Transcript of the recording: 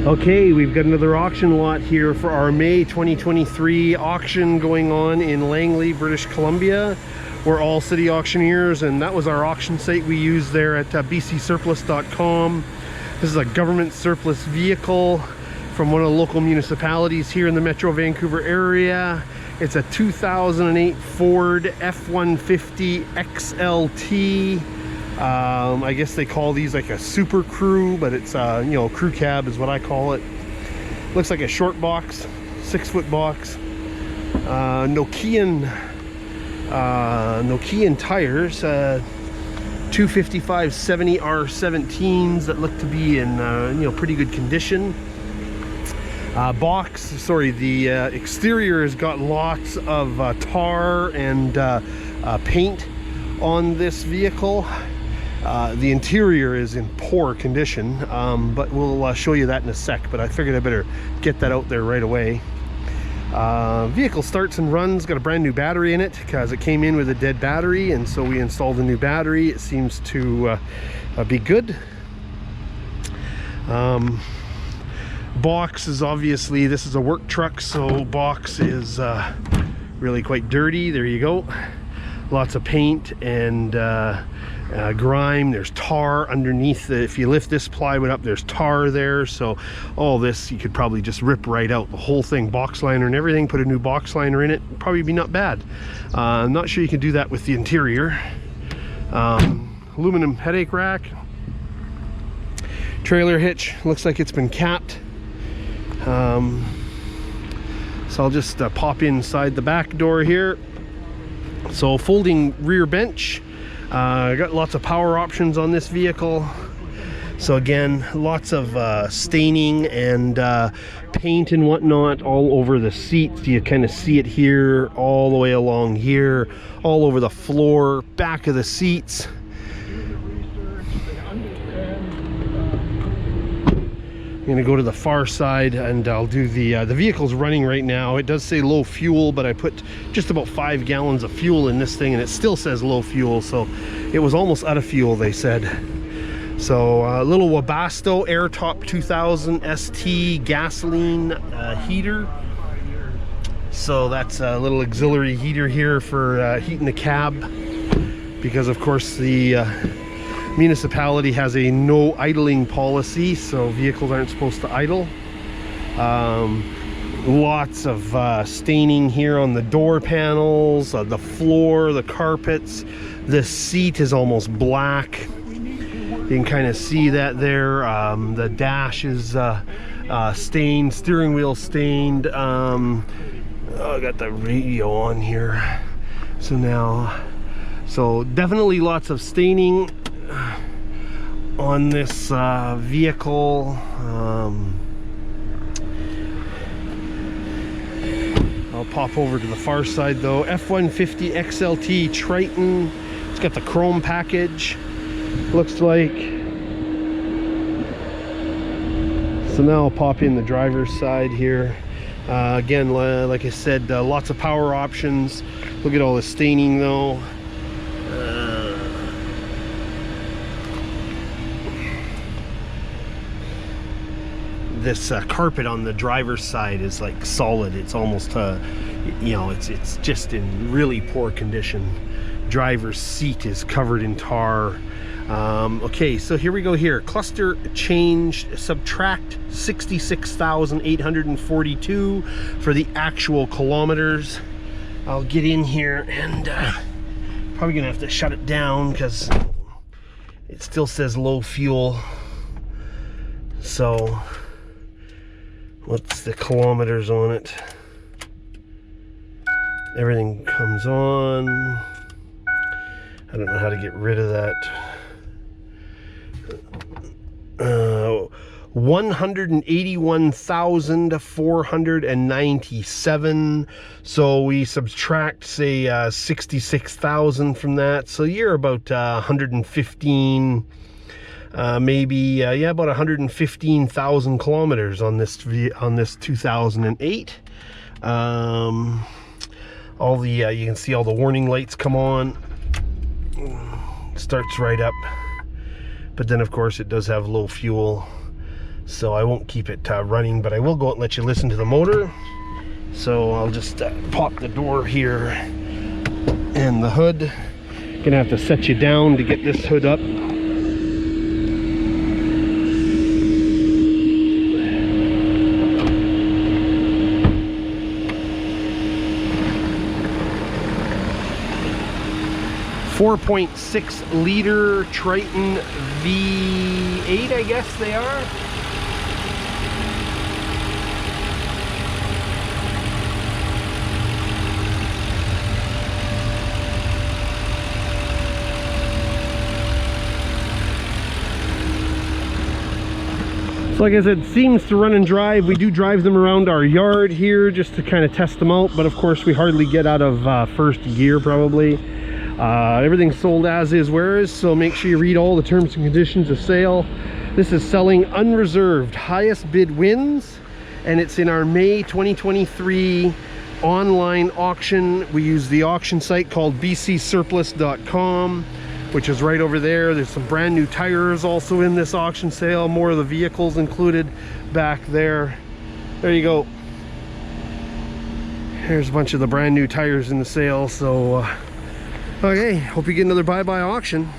Okay, we've got another auction lot here for our May 2023 auction going on in Langley, British Columbia. We're All City Auctioneers, and that was our auction site we used there at bcsurplus.com. This is a government surplus vehicle from one of the local municipalities here in the Metro Vancouver area. It's a 2008 Ford F150XLT. I guess they call these like a super crew, but it's you know, crew cab is what I call it. Looks like a short box, 6-foot box. Nokian tires, 255/70 R17s that look to be in you know, pretty good condition. The exterior has got lots of tar and paint on this vehicle. The interior is in poor condition, but we'll show you that in a sec. But I figured I better get that out there right away. Vehicle starts and runs, got a brand new battery in it because it came in with a dead battery, and so we installed a new battery. It seems to be good. Box is obviously, this is a work truck, so box is really quite dirty. There you go. Lots of paint and grime. There's tar underneath if you lift this plywood up, there's tar there. So all this you could probably just rip right out, the whole thing, box liner and everything, put a new box liner in it, probably be not bad. I'm not sure you can do that with the interior. Aluminum headache rack, trailer hitch, looks like it's been capped. So I'll just pop inside the back door here. So folding rear bench, got lots of power options on this vehicle. So again, lots of staining and paint and whatnot all over the seats. You kind of see it here, all the way along here, all over the floor, back of the seats. I'm gonna go to the far side and I'll do the vehicle's running right now. It does say low fuel, but I put just about 5 gallons of fuel in this thing and it still says low fuel, so it was almost out of fuel, they said. So a little Webasto Airtop 2000 ST gasoline heater. So that's a little auxiliary heater here for heating the cab, because of course the municipality has a no idling policy, so vehicles aren't supposed to idle. Lots of staining here on the door panels, the floor, the carpets. The seat is almost black. You can kind of see that there. The dash is stained, steering wheel stained. I got the radio on here. So definitely lots of staining on this vehicle. I'll pop over to the far side though. F150XLT Triton. It's got the chrome package, looks like. So now I'll pop in the driver's side here. Again, like I said, lots of power options. Look at all the staining though. This carpet on the driver's side is like solid. It's almost you know, it's just in really poor condition. Driver's seat is covered in tar. Okay, so here we go here. Cluster change, subtract 66,842 for the actual kilometers. I'll get in here and probably gonna have to shut it down because it still says low fuel. So what's the kilometers on it? Everything comes on. I don't know how to get rid of that. 181,497. So we subtract, say, 66,000 from that. So you're about 115. Maybe yeah, about 115,000 kilometers on this 2008. All the you can see all the warning lights come on. Starts right up, but then of course it does have low fuel. so I won't keep it running, but I will go out and let you listen to the motor. So I'll just pop the door here and the hood. Gonna have to set you down to get this hood up. .6 liter Triton V8, I guess they are. So like I said, seems to run and drive. We do drive them around our yard here just to kind of test them out, but of course we hardly get out of first gear probably. Everything's sold as is, where is, so make sure you read all the terms and conditions of sale. This is selling unreserved, highest bid wins, and it's in our May 2023 online auction. We use the auction site called bcsurplus.com, which is right over there. There's some brand new tires also in this auction sale, more of the vehicles included back there. There you go. Here's a bunch of the brand new tires in the sale. So okay, hope you get another bye-bye auction.